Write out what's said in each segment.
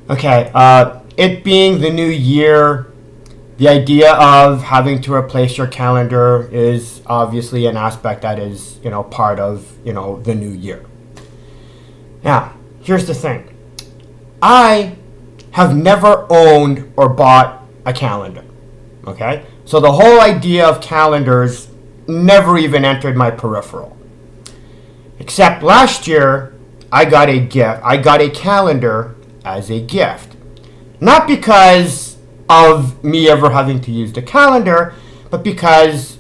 Okay, it being the new year, the idea of having to replace your calendar is obviously an aspect that is, part of, the new year. Now, here's the thing. I have never owned or bought a calendar. Okay? So the whole idea of calendars never even entered my peripheral. Except last year, I got a gift. I got a calendar as a gift. Not because of me ever having to use the calendar, but because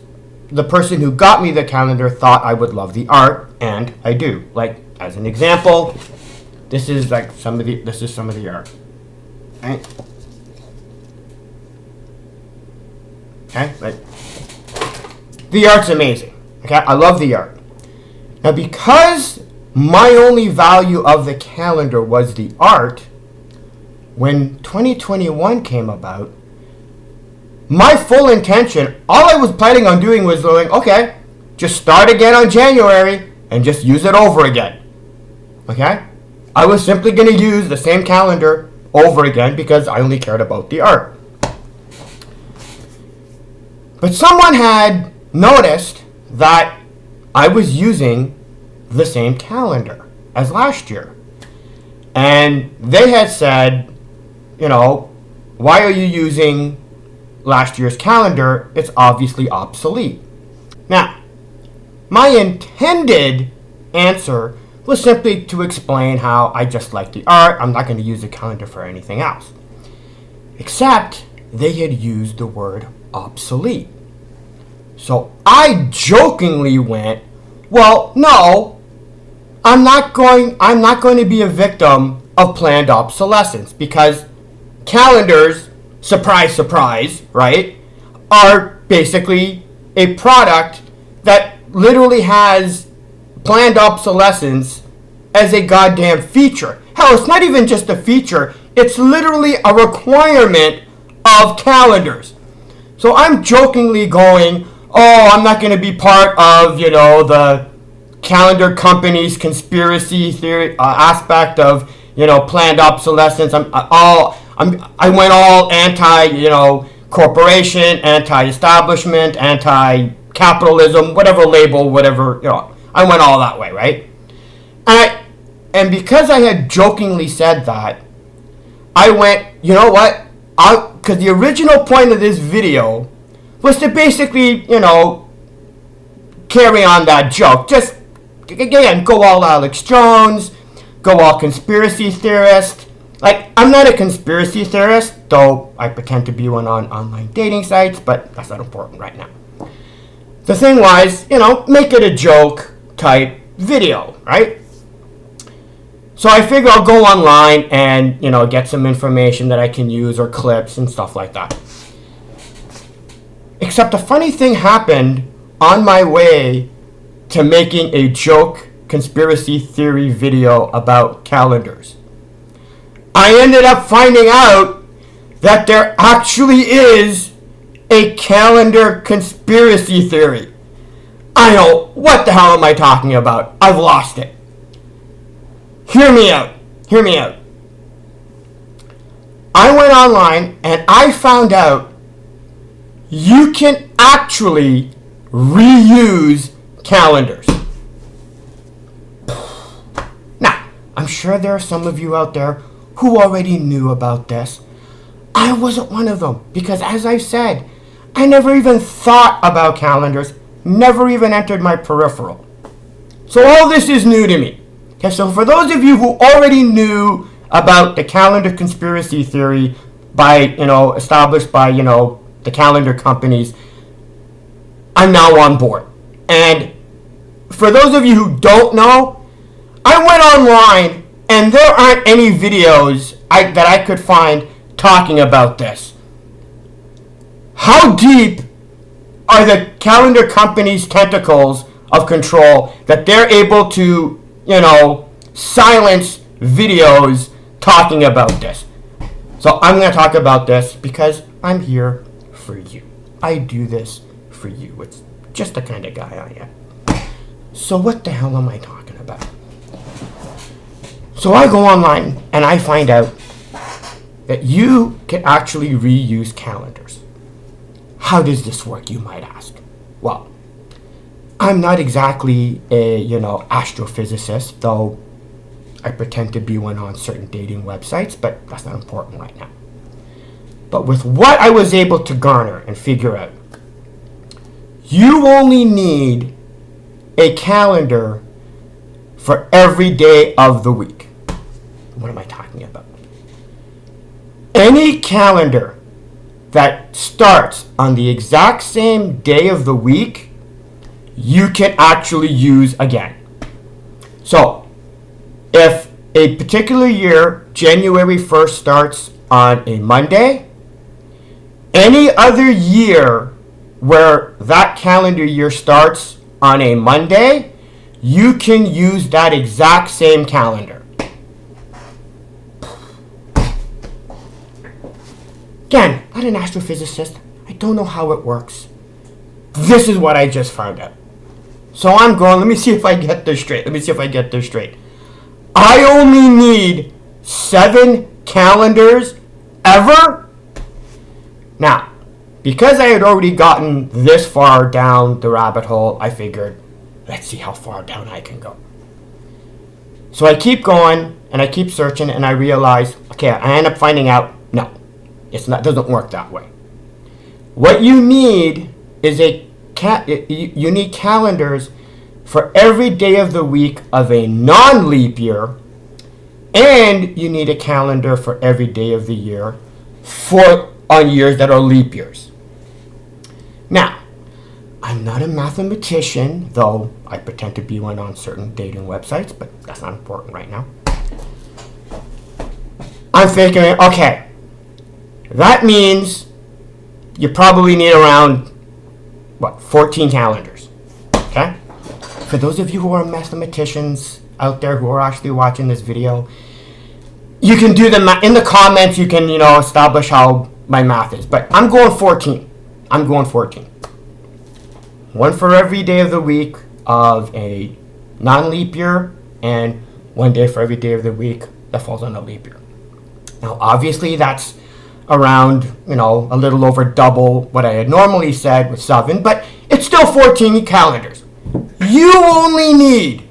the person who got me the calendar thought I would love the art, and I do. Like, as an example, this is some of the art. Right? Okay? Like, the art's amazing. Okay? I love the art. Now, because my only value of the calendar was the art, when 2021 came about, my full intention, all I was planning on doing was going, okay, just start again on January and just use it over again. Okay? I was simply going to use the same calendar over again because I only cared about the art. But someone had noticed that I was using the same calendar as last year. And they had said, why are you using last year's calendar? It's obviously obsolete. Now, my intended answer was simply to explain how I just like the art. I'm not going to use the calendar for anything else. Except they had used the word obsolete. So I jokingly went, well, no, I'm not going to be a victim of planned obsolescence, because calendars, surprise, surprise, right, are basically a product that literally has planned obsolescence as a goddamn feature. Hell, it's not even just a feature, it's literally a requirement of calendars. So I'm jokingly going, oh, I'm not going to be part of, the calendar company's conspiracy theory aspect of, planned obsolescence. I went all anti, corporation, anti-establishment, anti-capitalism, whatever label, whatever, I went all that way, right? And because I had jokingly said that, I went, you know what? Because the original point of this video was to basically, carry on that joke. Just, again, go all Alex Jones, go all conspiracy theorist. Like, I'm not a conspiracy theorist, though I pretend to be one on online dating sites, but that's not important right now. The thing was, make it a joke type video, right? So I figure I'll go online and, get some information that I can use or clips and stuff like that. Except a funny thing happened on my way to making a joke conspiracy theory video about calendars. I ended up finding out that there actually is a calendar conspiracy theory. I know, what the hell am I talking about? I've lost it. Hear me out. I went online and I found out you can actually reuse calendars. Now, I'm sure there are some of you out there who already knew about this. I wasn't one of them because, as I said, I never even thought about calendars, never even entered my peripheral. So all this is new to me. Okay, so for those of you who already knew about the calendar conspiracy theory established by, the calendar companies, I'm now on board. And for those of you who don't know, I went online and there aren't any videos that I could find talking about this. How deep are the calendar companies' tentacles of control that they're able to, silence videos talking about this? So I'm going to talk about this because I'm here for you. I do this for you. It's just the kind of guy I am. So what the hell am I talking about? So I go online and I find out that you can actually reuse calendars. How does this work, you might ask? Well, I'm not exactly a, astrophysicist, though I pretend to be one on certain dating websites, but that's not important right now. But with what I was able to garner and figure out, you only need a calendar for every day of the week. What am I talking about? Any calendar that starts on the exact same day of the week, you can actually use again. So, if a particular year, January 1st starts on a Monday, any other year where that calendar year starts on a Monday, you can use that exact same calendar. Again, not an astrophysicist. I don't know how it works. This is what I just found out. So I'm going, let me see if I get this straight. I only need 7 calendars ever? Now, because I had already gotten this far down the rabbit hole, I figured, let's see how far down I can go. So I keep going, and I keep searching, and I realize, okay, I end up finding out, no, doesn't work that way. What you need is you need calendars for every day of the week of a non-leap year, and you need a calendar for every day of the year on years that are leap years. Now, I'm not a mathematician, though I pretend to be one on certain dating websites, but that's not important right now. I'm thinking, okay, that means you probably need around, 14 calendars, okay? For those of you who are mathematicians out there who are actually watching this video, you can do the math. In the comments, you can, establish how my math is. But I'm going 14. One for every day of the week of a non-leap year, and 1 day for every day of the week that falls on a leap year. Now, obviously, that's around, a little over double what I had normally said with 7, but it's still 14 calendars. You only need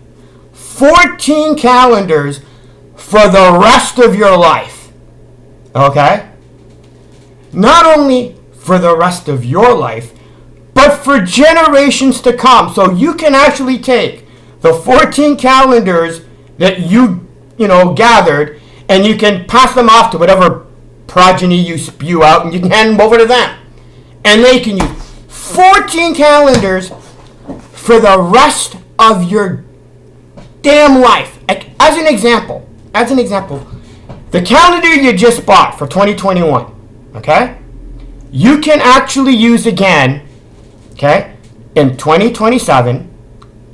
14 calendars for the rest of your life. Okay? Not only for the rest of your life, but for generations to come. So you can actually take the 14 calendars that you gathered, and you can pass them off to whatever progeny you spew out, and you can hand them over to them. And they can use 14 calendars for the rest of your damn life. As an example, the calendar you just bought for 2021, okay, you can actually use again, okay, in 2027,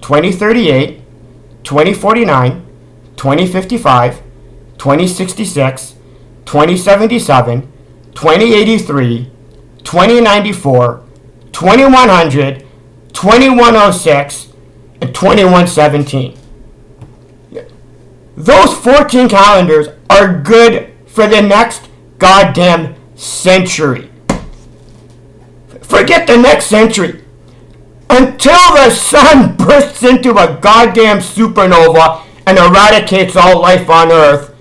2038, 2049, 2055, 2066, 2077, 2083, 2094, 2100, 2106, and 2117. Those 14 calendars are good for the next goddamn century. Forget the next century. Until the sun bursts into a goddamn supernova and eradicates all life on Earth,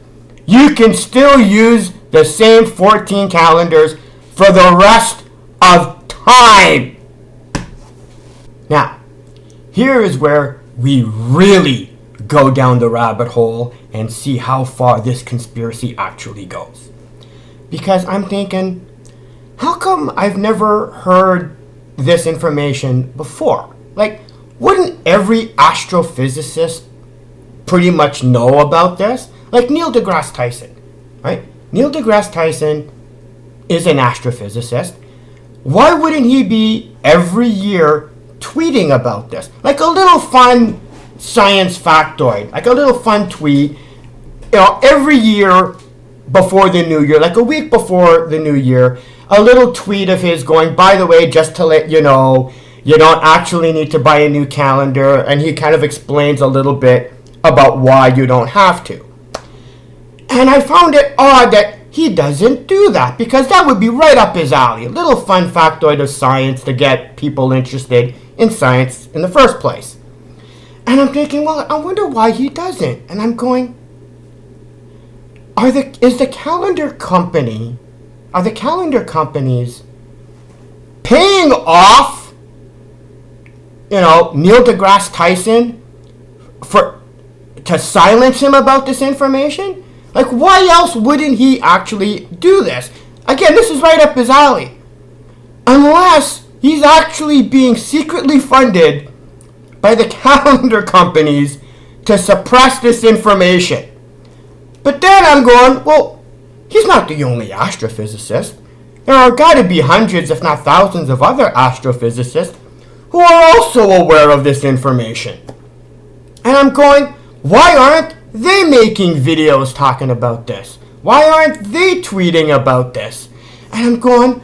you can still use the same 14 calendars for the rest of time. Now, here is where we really go down the rabbit hole and see how far this conspiracy actually goes. Because I'm thinking, how come I've never heard this information before? Like, wouldn't every astrophysicist pretty much know about this? Like Neil deGrasse Tyson, right? Neil deGrasse Tyson is an astrophysicist. Why wouldn't he be every year tweeting about this? Like a little fun science factoid, like a little fun tweet, every year before the new year, like a week before the new year, a little tweet of his going, by the way, just to let you know, you don't actually need to buy a new calendar, and he kind of explains a little bit about why you don't have to. And I found it odd that he doesn't do that, because that would be right up his alley. A little fun factoid of science to get people interested in science in the first place. And I'm thinking, well, I wonder why he doesn't. And I'm going, are the calendar companies paying off, Neil deGrasse Tyson to silence him about this information? Like, why else wouldn't he actually do this? Again, this is right up his alley. Unless he's actually being secretly funded by the calendar companies to suppress this information. But then I'm going, well, he's not the only astrophysicist. There are got to be hundreds, if not thousands, of other astrophysicists who are also aware of this information. And I'm going, why aren't they making videos talking about this? Why aren't they tweeting about this? And I'm going,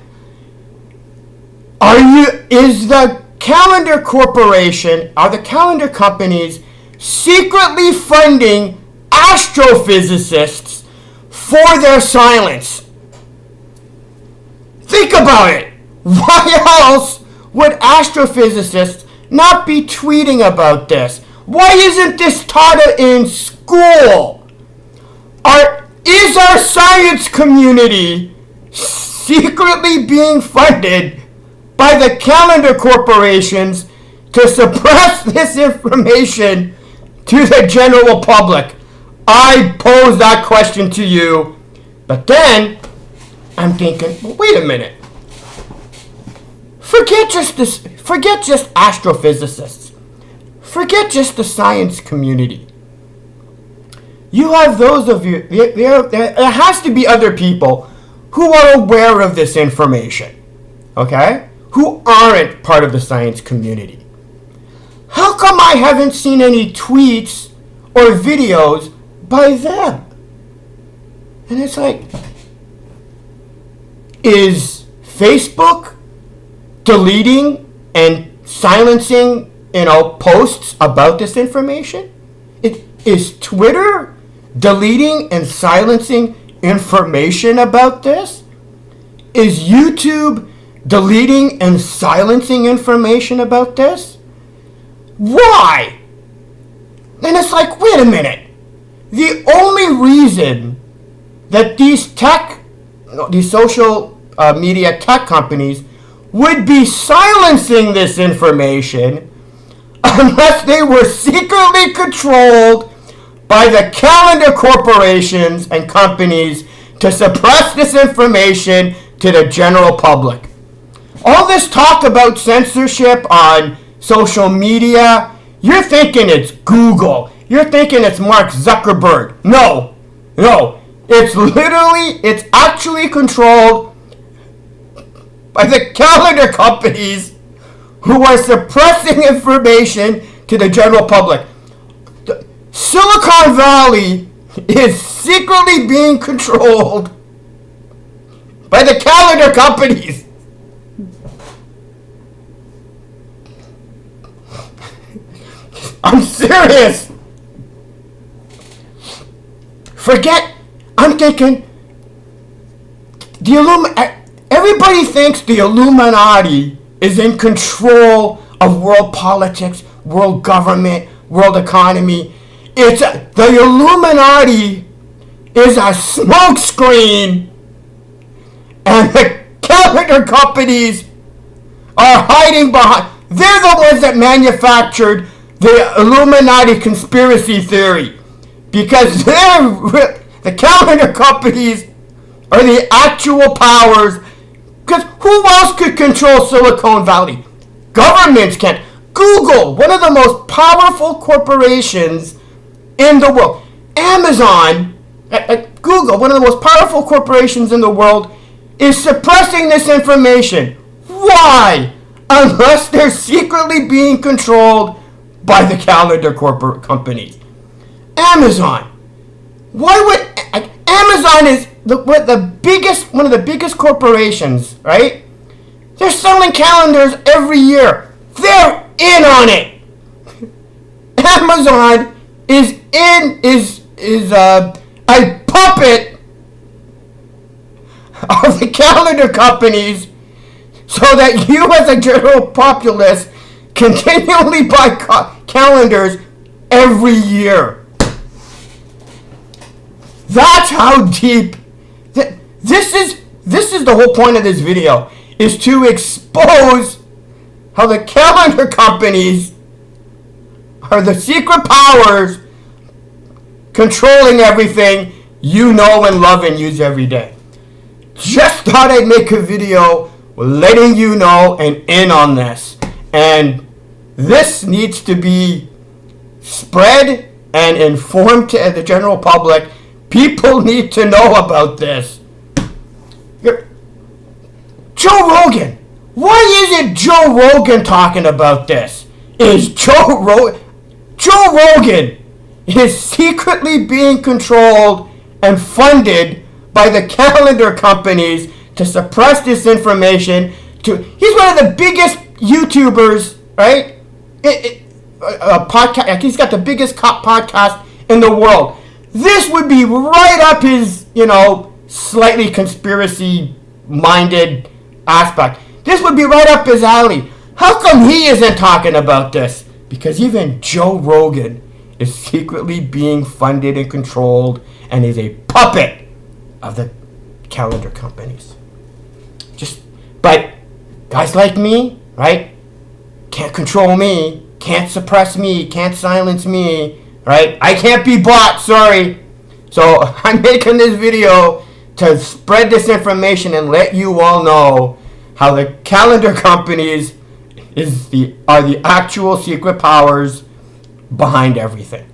is the calendar corporation, are the calendar companies secretly funding astrophysicists for their silence? Think about it. Why else would astrophysicists not be tweeting about this? Why isn't this taught in school? Is our science community secretly being funded by the calendar corporations to suppress this information to the general public? I pose that question to you, but then I'm thinking, well, wait a minute. Forget just astrophysicists. Forget just the science community. You have those of you, there has to be other people who are aware of this information, okay? Who aren't part of the science community. How come I haven't seen any tweets or videos by them? And it's like, is Facebook deleting and silencing, posts about this information? Is Twitter deleting and silencing information about this? Is YouTube deleting and silencing information about this? Why? And it's like, wait a minute. The only reason that these social media tech companies would be silencing this information unless they were secretly controlled by the calendar corporations and companies to suppress this information to the general public. All this talk about censorship on social media, you're thinking it's Google. You're thinking it's Mark Zuckerberg. No. It's actually controlled by the calendar companies who are suppressing information to the general public. Silicon Valley is secretly being controlled by the calendar companies. I'm serious. I'm thinking, everybody thinks the Illuminati is in control of world politics, world government, world economy. The Illuminati is a smokescreen, and the calendar companies are hiding behind. They're the ones that manufactured the Illuminati conspiracy theory, because the calendar companies are the actual powers. Because who else could control Silicon Valley? Governments can't. Google, one of the most powerful corporations in the world. Amazon, Google, one of the most powerful corporations in the world, is suppressing this information. Why? Unless they're secretly being controlled by the calendar corporate companies. Amazon. Why would Amazon is one of the biggest corporations, right? They're selling calendars every year. They're in on it. Amazon I puppet of the calendar companies so that you as a general populace continually buy calendars every year. That's how deep. This is the whole point of this video, is to expose how the calendar companies are the secret powers controlling everything you know and love and use every day. Just thought I'd make a video letting you know and in on this. And this needs to be spread and informed to the general public. People need to know about this. Joe Rogan. Why isn't Joe Rogan talking about this? Joe Rogan is secretly being controlled and funded by the calendar companies to suppress this information. He's one of the biggest YouTubers, right? Podcast. He's got the biggest podcast in the world. This would be right up his, slightly conspiracy-minded aspect. This would be right up his alley. How come he isn't talking about this? Because even Joe Rogan is secretly being funded and controlled and is a puppet of the calendar companies. But guys like me, right, can't control me, can't suppress me, can't silence me, right? I can't be bought, sorry. So I'm making this video to spread this information and let you all know how the calendar companies are the actual secret powers behind everything.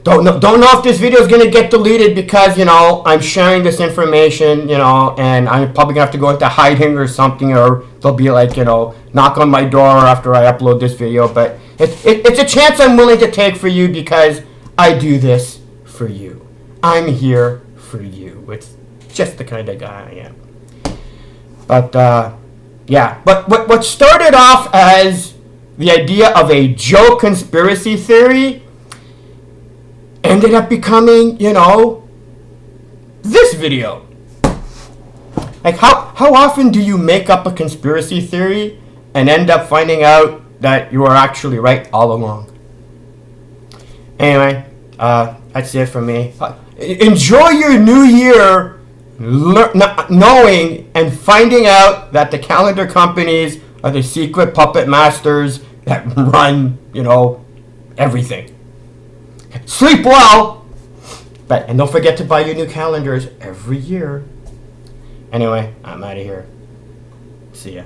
Don't know if this video is going to get deleted because, I'm sharing this information, and I'm probably going to have to go into hiding or something, or they'll be like, knock on my door after I upload this video. But it's a chance I'm willing to take for you because I do this for you. I'm here for you. It's just the kind of guy I am. But, yeah. But what started off as the idea of a Joe conspiracy theory ended up becoming, this video. Like, how often do you make up a conspiracy theory and end up finding out that you are actually right all along? Anyway, that's it for me. Enjoy your new year knowing and finding out that the calendar companies are the secret puppet masters that run, everything. Sleep well, and don't forget to buy your new calendars every year. Anyway, I'm out of here. See ya.